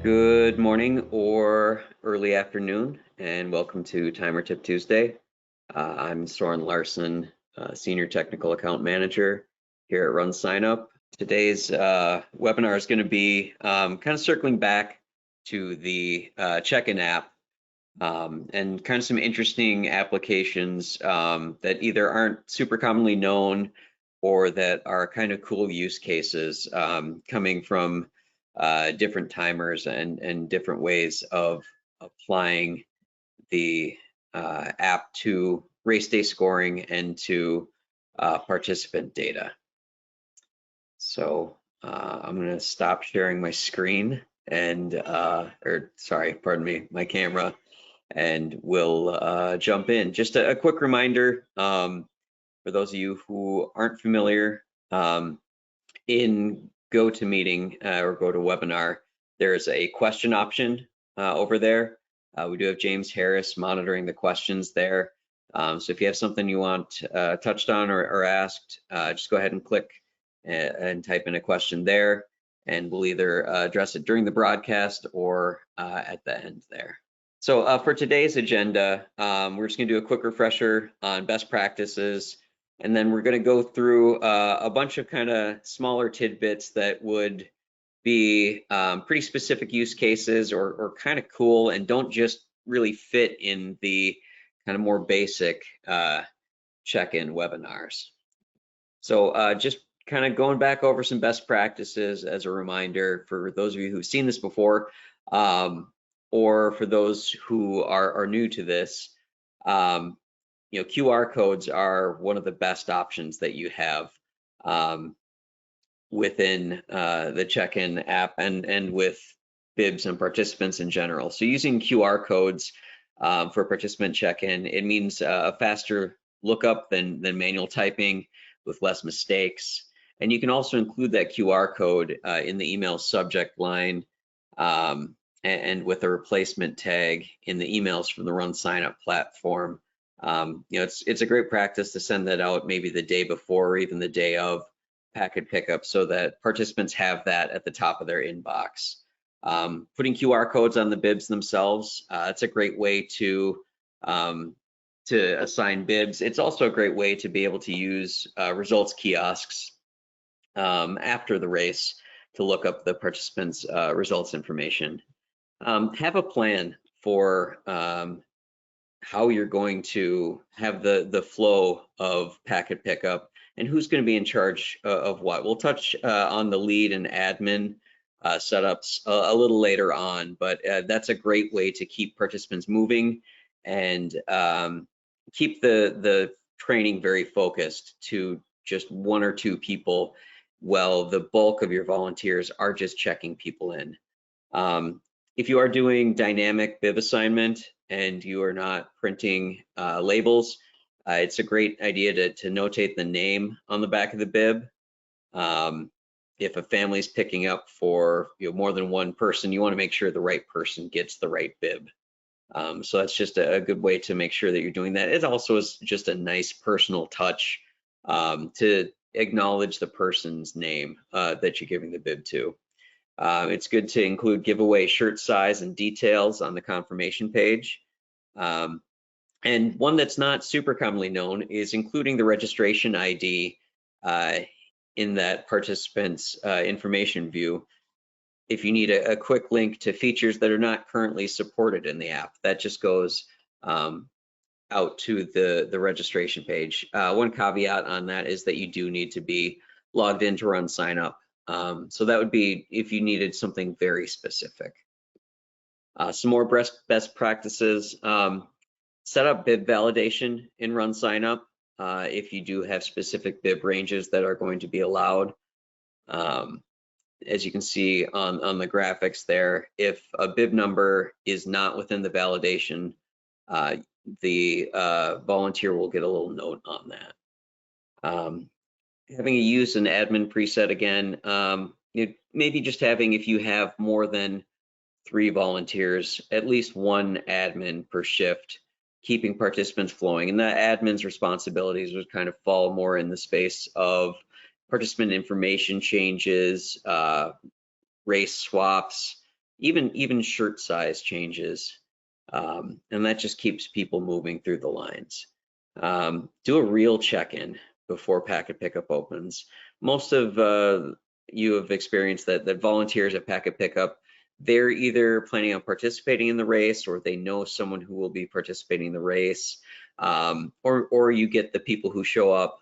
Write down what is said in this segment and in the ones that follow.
Good morning or early afternoon, and welcome to Timer Tip Tuesday. I'm Soren Larson, Senior Technical Account Manager here at RunSignup. Today's webinar is going to be kind of circling back to the CheckIn app and kind of some interesting applications that either aren't super commonly known or that are kind of cool use cases coming from different timers and different ways of applying the app to race day scoring and to participant data. So I'm going to stop sharing my screen and, or sorry, pardon me, my camera, and we'll jump in. Just a quick reminder for those of you who aren't familiar, in GoToMeeting or GoToWebinar, there's a question option over there. We do have James Harris monitoring the questions there. So if you have something you want touched on or asked, just go ahead and click and type in a question there, and we'll either address it during the broadcast or at the end there. So for today's agenda, we're just gonna do a quick refresher on best practices, and then we're going to go through a bunch of kind of smaller tidbits that would be pretty specific use cases or kind of cool and don't just really fit in the kind of more basic check-in webinars. So just kind of going back over some best practices as a reminder for those of you who've seen this before, or for those who are new to this. QR codes are one of the best options that you have within the check-in app and with bibs and participants in general. So using QR codes for participant check-in, it means a faster lookup than manual typing with less mistakes. And you can also include that QR code in the email subject line and with a replacement tag in the emails from the RunSignup platform. It's a great practice to send that out maybe the day before or even the day of packet pickup so that participants have that at the top of their inbox. Putting QR codes on the bibs themselves, it's a great way to assign bibs. It's also a great way to be able to use results kiosks after the race to look up the participants' results information. Have a plan for how you're going to have the flow of packet pickup and who's going to be in charge of what. We'll touch on the lead and admin setups a little later on, but that's a great way to keep participants moving and keep the training very focused to just one or two people while the bulk of your volunteers are just checking people in. If you are doing dynamic bib assignment and you are not printing labels, it's a great idea to notate the name on the back of the bib. If a family is picking up for more than one person, you want to make sure the right person gets the right bib. So that's just a good way to make sure that you're doing that. It also is just a nice personal touch to acknowledge the person's name that you're giving the bib to. It's good to include giveaway shirt size and details on the confirmation page. And one that's not super commonly known is including the registration ID in that participant's information view. If you need a quick link to features that are not currently supported in the app, that just goes out to the registration page. One caveat on that is that you do need to be logged in to RunSignup. So that would be if you needed something very specific. Some more best practices. Set up bib validation in RunSignup if you do have specific bib ranges that are going to be allowed. As you can see on the graphics there, if a bib number is not within the validation, the volunteer will get a little note on that. Having a use and admin preset again, maybe just having, if you have more than 3 volunteers, at least one admin per shift, keeping participants flowing. And the admin's responsibilities would kind of fall more in the space of participant information changes, race swaps, even shirt size changes. And that just keeps people moving through the lines. Do a real check-in before packet pickup opens. Most of you have experienced that volunteers at packet pickup, they're either planning on participating in the race, or they know someone who will be participating in the race, or you get the people who show up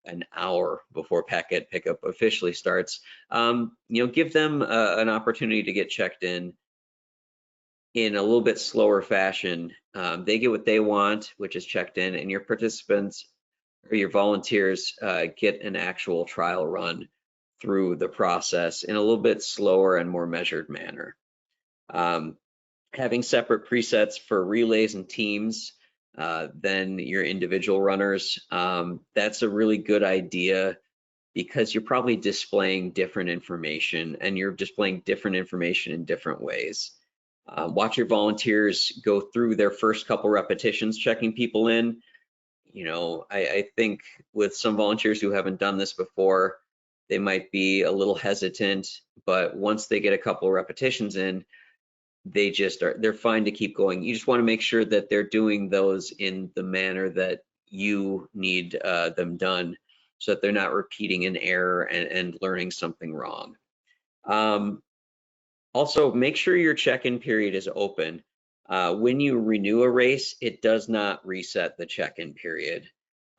an hour before packet pickup officially starts. Give them an opportunity to get checked in a little bit slower fashion. They get what they want, which is checked in, and your participants or your volunteers get an actual trial run through the process in a little bit slower and more measured manner. Having separate presets for relays and teams than your individual runners, that's a really good idea, because you're probably displaying different information, and you're displaying different information in different ways. Watch your volunteers go through their first couple repetitions checking people in. I think with some volunteers who haven't done this before, they might be a little hesitant, but once they get a couple repetitions in, they're fine to keep going. You just want to make sure that they're doing those in the manner that you need them done, so that they're not repeating an error and learning something wrong. Also, make sure your check-in period is open. When you renew a race, it does not reset the check-in period.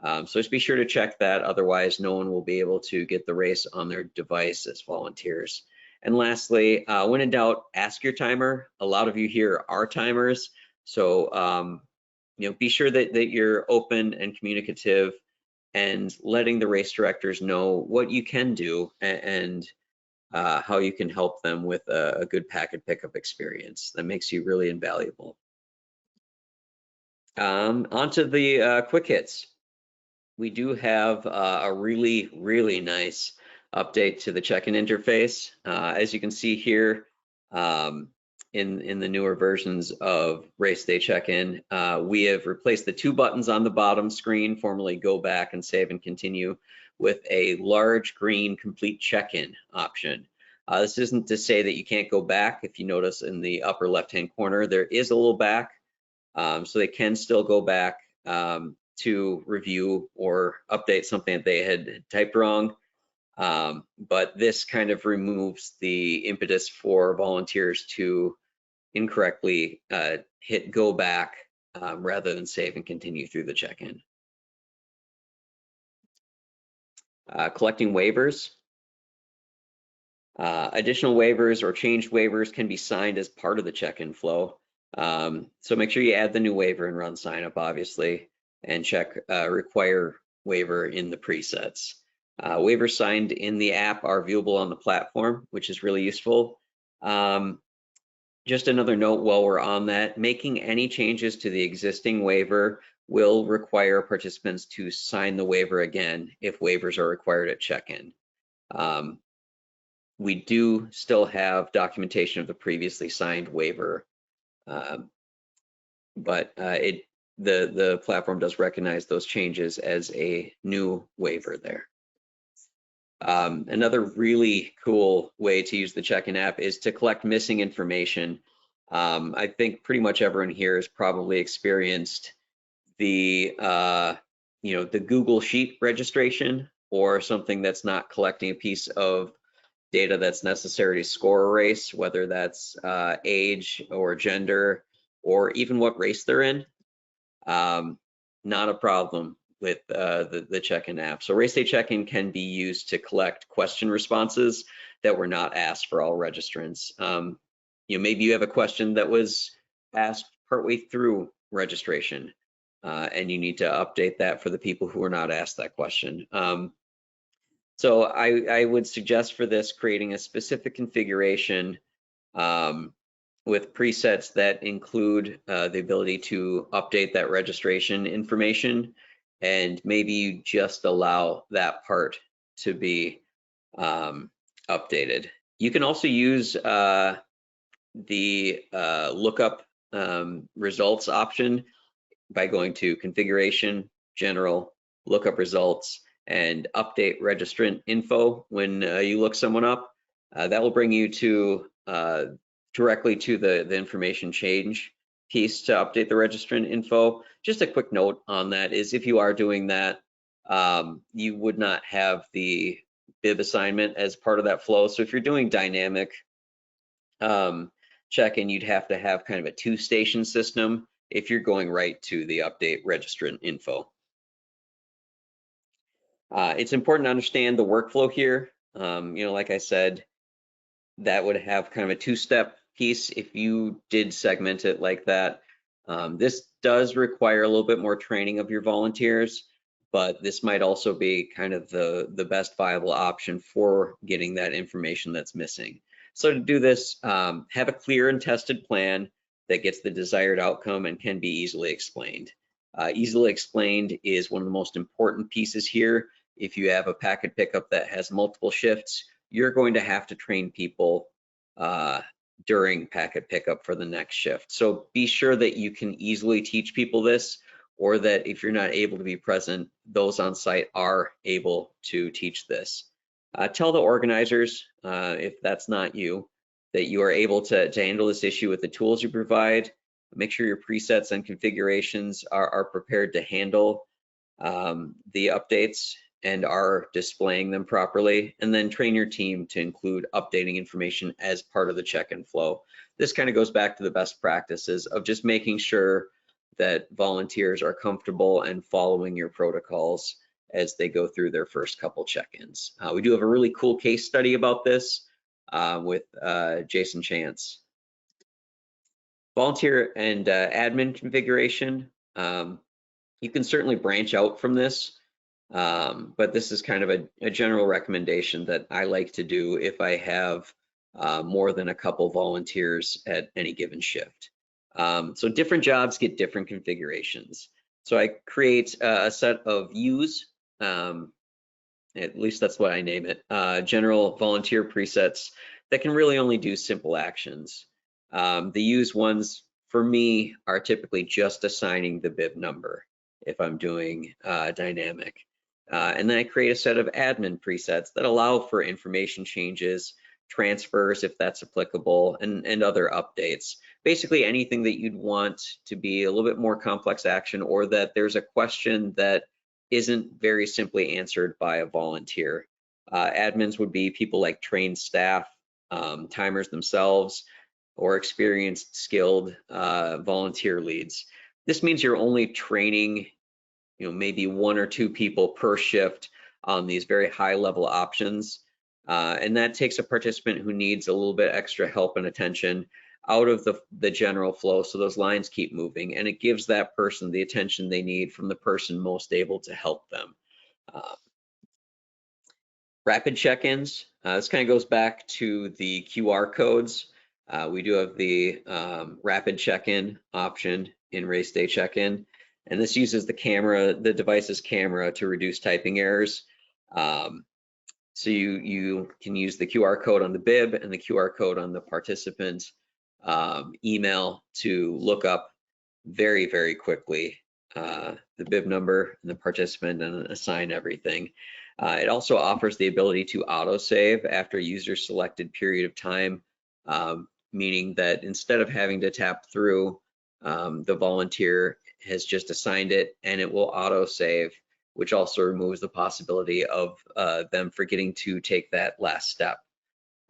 So just be sure to check that. Otherwise, no one will be able to get the race on their device as volunteers. And lastly, when in doubt, ask your timer. A lot of you here are timers. So be sure that you're open and communicative, and letting the race directors know what you can do and how you can help them with a good packet pickup experience. That makes you really invaluable. Onto the quick hits. We do have a really, really nice update to the check-in interface. As you can see here, in the newer versions of RaceDay check-in, we have replaced the 2 buttons on the bottom screen, formerly go back and save and continue, with a large green complete check-in option. This isn't to say that you can't go back. If you notice in the upper left-hand corner, there is a little back, so they can still go back to review or update something that they had typed wrong. But this kind of removes the impetus for volunteers to incorrectly hit go back rather than save and continue through the check-in. Collecting waivers. Additional waivers or changed waivers can be signed as part of the check-in flow. So make sure you add the new waiver in RunSignup, obviously, and check require waiver in the presets. Waivers signed in the app are viewable on the platform, which is really useful. Just another note while we're on that, making any changes to the existing waiver will require participants to sign the waiver again if waivers are required at check-in. We do still have documentation of the previously signed waiver, but the platform does recognize those changes as a new waiver there. Another really cool way to use the check-in app is to collect missing information. I think pretty much everyone here has probably experienced the the Google Sheet registration, or something that's not collecting a piece of data that's necessary to score a race, whether that's age or gender or even what race they're in. Not a problem with the check-in app. So RaceDay check-in can be used to collect question responses that were not asked for all registrants. Maybe you have a question that was asked partway through registration, and you need to update that for the people who were not asked that question. So I would suggest for this creating a specific configuration with presets that include the ability to update that registration information, and maybe you just allow that part to be updated. You can also use the lookup results option by going to configuration, general, lookup results, and update registrant info when you look someone up. That will bring you to directly to the information change piece to update the registrant info. Just a quick note on that is if you are doing that, you would not have the bib assignment as part of that flow. So if you're doing dynamic check-in, you'd have to have kind of a two-station system if you're going right to the update registrant info. It's important to understand the workflow here. Like I said, that would have kind of a two-step piece if you did segment it like that. This does require a little bit more training of your volunteers, but this might also be kind of the best viable option for getting that information that's missing. So to do this, have a clear and tested plan that gets the desired outcome and can be easily explained. Easily explained is one of the most important pieces here. If you have a packet pickup that has multiple shifts, you're going to have to train people during packet pickup for the next shift. So be sure that you can easily teach people this, or that if you're not able to be present, those on site are able to teach this. Tell the organizers, if that's not you, that you are able to handle this issue with the tools you provide. Make sure your presets and configurations are prepared to handle the updates and are displaying them properly, and then train your team to include updating information as part of the check-in flow. This kind of goes back to the best practices of just making sure that volunteers are comfortable and following your protocols as they go through their first couple check-ins. We do have a really cool case study about this with Jason Chance. Volunteer and admin configuration. You can certainly branch out from this, but this is kind of a general recommendation that I like to do if I have more than a couple volunteers at any given shift. So different jobs get different configurations. So I create a set of U's, at least that's what I name it, general volunteer presets that can really only do simple actions. The U's ones for me are typically just assigning the bib number if I'm doing dynamic. And then I create a set of admin presets that allow for information changes, transfers if that's applicable, and other updates. Basically anything that you'd want to be a little bit more complex action, or that there's a question that isn't very simply answered by a volunteer. Admins would be people like trained staff, timers themselves, or experienced, skilled volunteer leads. This means you're only training maybe one or two people per shift on these very high level options. And that takes a participant who needs a little bit extra help and attention out of the general flow, so those lines keep moving, and it gives that person the attention they need from the person most able to help them. Rapid check-ins. This kind of goes back to the QR codes. We do have the rapid check-in option in RaceDay check-in, and this uses the device's camera to reduce typing errors. So you can use the QR code on the bib and the QR code on the participant email to look up very, very quickly the bib number and the participant and assign everything. It also offers the ability to autosave after a user selected period of time, meaning that instead of having to tap through, the volunteer has just assigned it and it will autosave, which also removes the possibility of them forgetting to take that last step.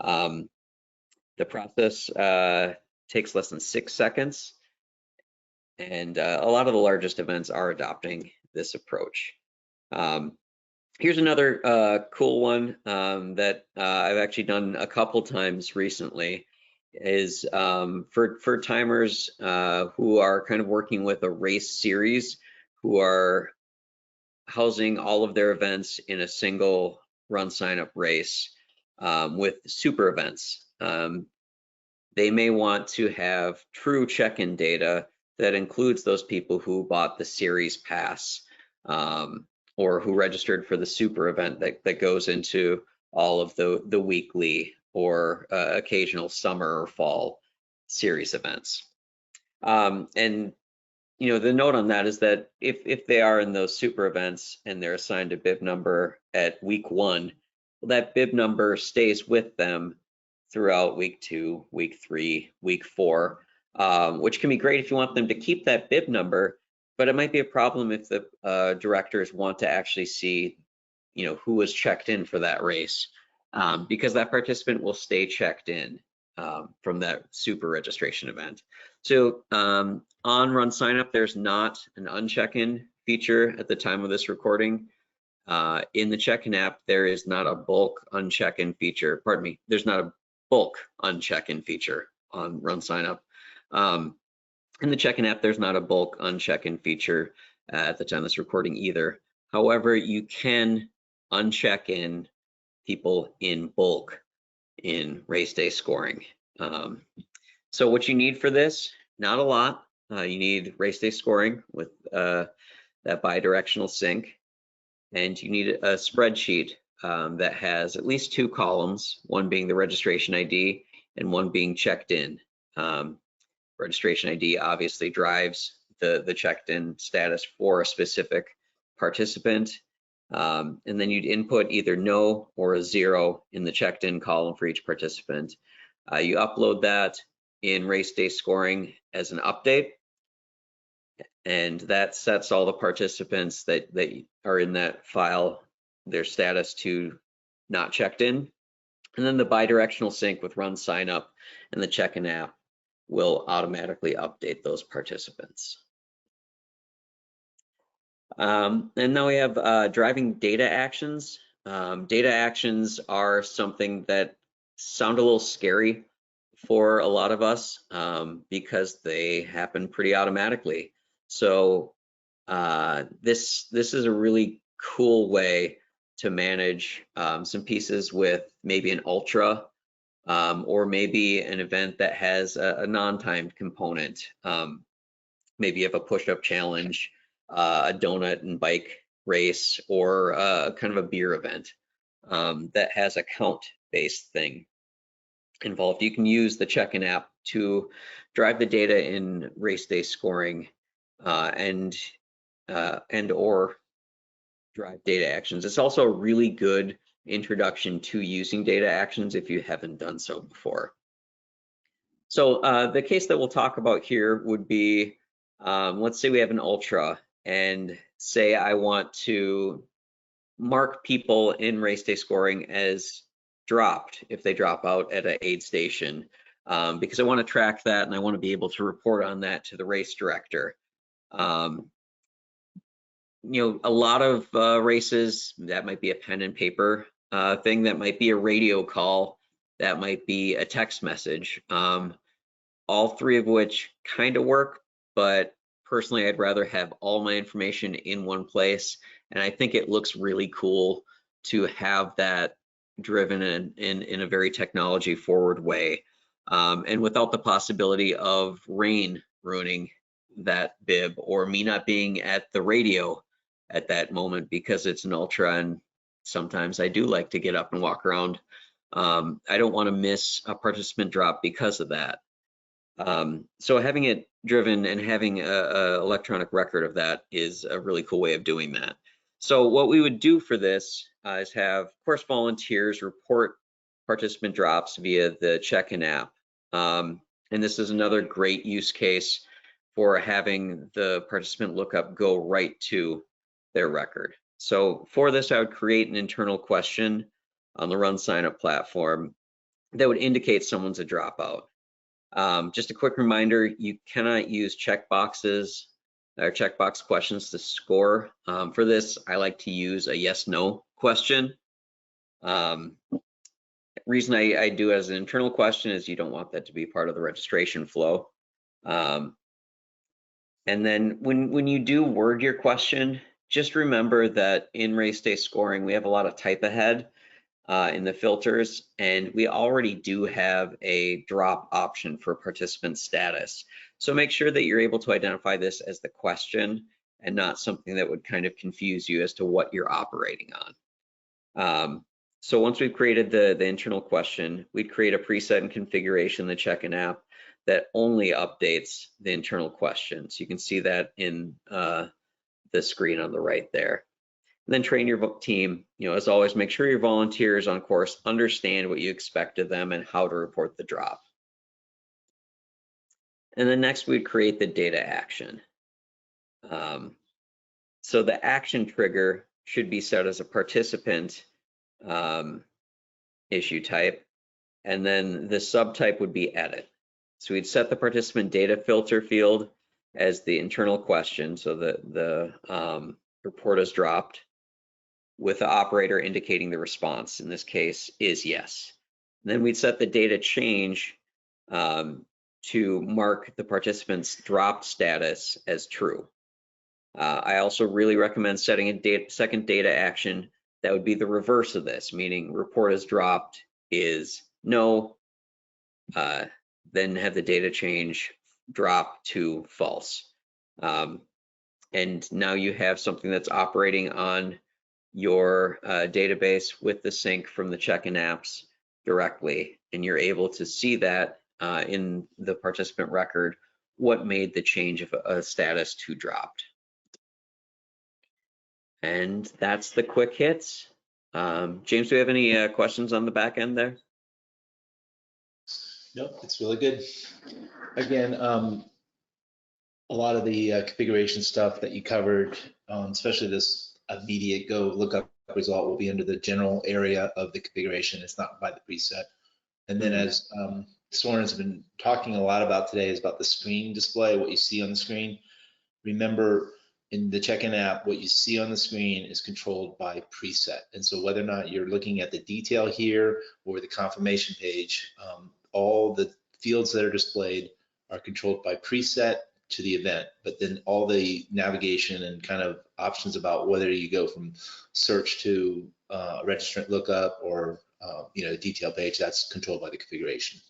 The process takes less than 6 seconds, and a lot of the largest events are adopting this approach. Here's another cool one that I've actually done a couple times recently, is for timers who are kind of working with a race series, who are housing all of their events in a single RunSignup race with super events. They may want to have true check-in data that includes those people who bought the series pass or who registered for the super event that goes into all of the weekly or occasional summer or fall series events. And the note on that is that if they are in those super events and they're assigned a bib number at week 1, well, that bib number stays with them throughout week 2, week 3, week 4, which can be great if you want them to keep that bib number, but it might be a problem if the directors want to actually see, who was checked in for that race, because that participant will stay checked in from that super registration event. So on RunSignup, there's not an uncheck-in feature at the time of this recording. In the CheckIn app, there is not a bulk uncheck-in feature. Pardon me, there's not a bulk uncheck-in feature on RunSignup. In the CheckIn app, there's not a bulk uncheck-in feature at the time of this recording either. However, you can uncheck in people in bulk in RaceDay scoring. So what you need for this, not a lot. You need RaceDay scoring with that bidirectional sync. And you need a spreadsheet that has at least 2 columns, one being the registration ID and one being checked in. Registration ID obviously drives the checked in status for a specific participant. And then you'd input either no or a 0 in the checked in column for each participant. You upload that in RaceDay scoring as an update, and that sets all the participants that are in that file, their status to not checked in. And then the bidirectional sync with RunSignup and the CheckIn app will automatically update those participants. And now we have driving data actions. Data actions are something that sound a little scary for a lot of us because they happen pretty automatically. So this is a really cool way to manage some pieces with maybe an ultra or maybe an event that has a non-timed component. Maybe you have a push-up challenge, a donut and bike race, or kind of a beer event that has a count-based thing involved. You can use the CheckIn app to drive the data in RaceDay scoring and or drive data actions. It's also a really good introduction to using data actions if you haven't done so before. So the case that we'll talk about here would be, let's say we have an ultra, and say I want to mark people in RaceDay scoring as dropped if they drop out at an aid station, because I want to track that and I want to be able to report on that to the race director. A lot of races, that might be a pen and paper thing, that might be a radio call, that might be a text message, all 3 of which kind of work, but personally I'd rather have all my information in one place, and I think it looks really cool to have that driven in a very technology forward way, and without the possibility of rain ruining that bib or me not being at the radio at that moment because it's an ultra and sometimes I do like to get up and walk around. I don't want to miss a participant drop because of that. So having it driven and having a electronic record of that is a really cool way of doing that. So what we would do for this is have course volunteers report participant drops via the CheckIn app. And this is another great use case for having the participant lookup go right to their record. So for this, I would create an internal question on the RunSignup platform that would indicate someone's a dropout. Just a quick reminder, you cannot use checkboxes or checkbox questions to score. For this, I like to use a yes/no question. Reason I do as an internal question is you don't want that to be part of the registration flow. And then when you do word your question, just remember that in RaceDay scoring, we have a lot of type ahead in the filters, and we already do have a drop option for participant status. So make sure that you're able to identify this as the question and not something that would kind of confuse you as to what you're operating on. So once we've created the internal question, we'd create a preset and configuration in the CheckIn app that only updates the internal question. So you can see that in the screen on the right there. And then train your team. As always, make sure your volunteers on course understand what you expect of them and how to report the drop. And then next we'd create the data action. So the action trigger should be set as a participant issue type, and then the subtype would be edit. So we'd set the participant data filter field as the internal question, so the report is dropped, with the operator indicating the response, in this case is yes. And then we'd set the data change to mark the participant's dropped status as true. I also really recommend setting a second data action that would be the reverse of this, meaning report is dropped is no, then have the data change drop to false. And now you have something that's operating on your database with the sync from the CheckIn apps directly, and you're able to see that in the participant record, what made the change of a status to dropped. And that's the quick hits. James, do you have any questions on the back end there? Nope, it's really good. Again, a lot of the configuration stuff that you covered, especially this immediate go lookup result, will be under the general area of the configuration. It's not by the preset. And then as Soren's been talking a lot about today is about the screen display, what you see on the screen. Remember, in the CheckIn app, what you see on the screen is controlled by preset. And so whether or not you're looking at the detail here or the confirmation page, all the fields that are displayed are controlled by preset to the event, but then all the navigation and kind of options about whether you go from search to registrant lookup or detail page, that's controlled by the configuration.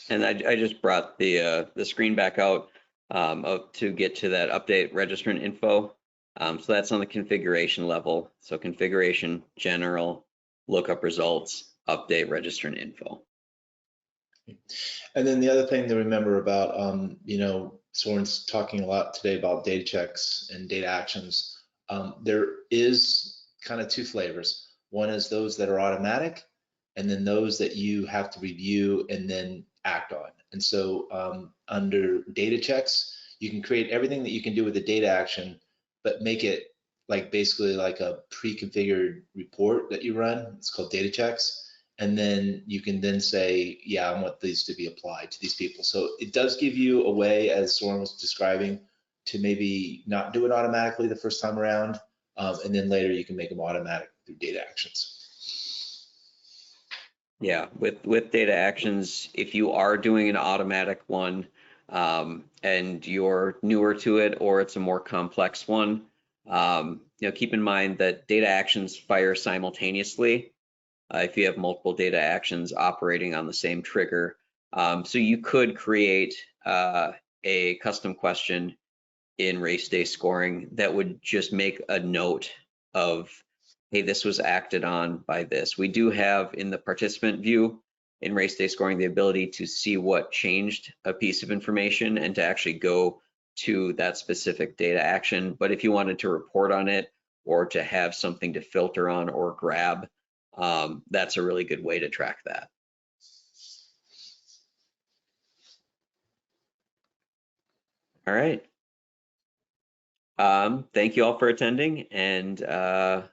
And I just brought the screen back out to get to that update registrant info. So that's on the configuration level. So configuration, general, lookup results, update registrant info. And then the other thing to remember about, Soren's talking a lot today about data checks and data actions. There is kind of two flavors. One is those that are automatic, and then those that you have to review and then act on. And so under data checks, you can create everything that you can do with the data action, but make it basically like a pre-configured report that you run. It's called data checks. And then you can then say, yeah, I want these to be applied to these people. So it does give you a way, as Soren was describing, to maybe not do it automatically the first time around. And then later you can make them automatic through data actions. Yeah, with data actions, if you are doing an automatic one and you're newer to it, or it's a more complex one, keep in mind that data actions fire simultaneously if you have multiple data actions operating on the same trigger. So you could create a custom question in RaceDay scoring that would just make a note of, hey, this was acted on by this. We do have in the participant view in RaceDay scoring the ability to see what changed a piece of information and to actually go to that specific data action. But if you wanted to report on it or to have something to filter on or grab, that's a really good way to track that. All right. Thank you all for attending, and I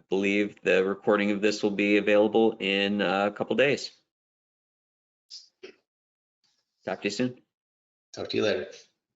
believe the recording of this will be available in a couple days. Talk to you soon. Talk to you later.